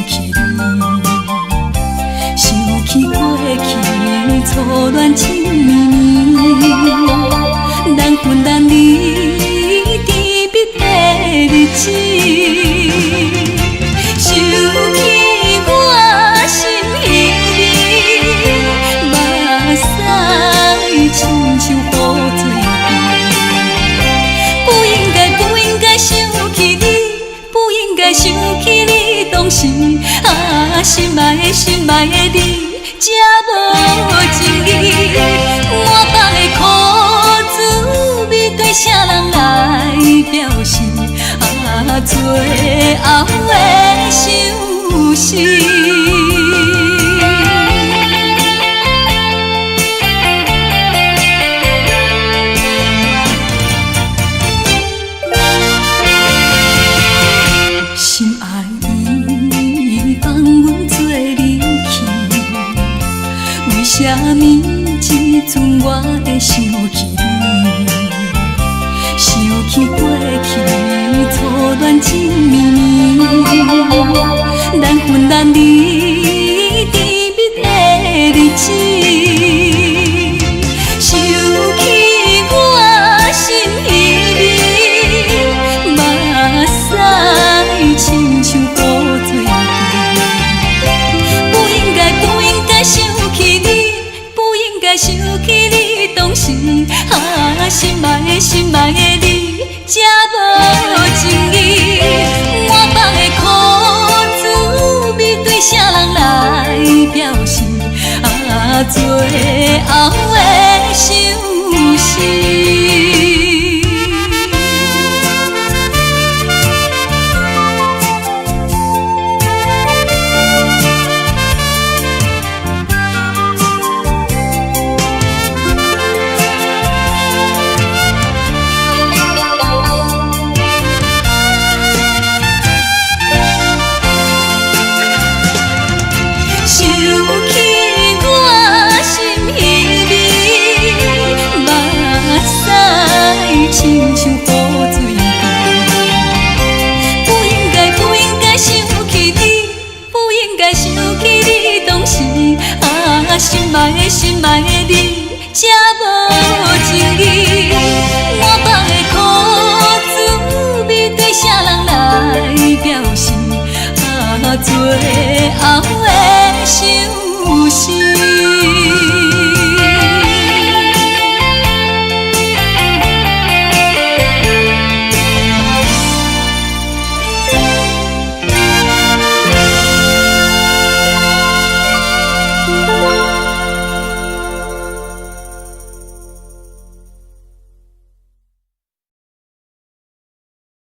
起你，想起过去初恋情绵绵，难分难离甜蜜的日子，想起我心依你，目屎亲像雨水滴，不应该想起你，不应该想起你当时心爱的你，才无情义，满腹的苦楚，面对啥人来表示？最后的相思。心爱伊放阮做离去，为啥物只阵我会想起你？想起过去初恋情绵绵，难分难离甜蜜的日子，想起我心依你，目屎亲像雨水滴，不应该想起你，不应该想起你当时心爱的你，才无情义，满腹的苦楚，面对啥人来表示？最后的相思。亲像雨水滴，不应该想起你，不应该想起你当时心爱的你，才无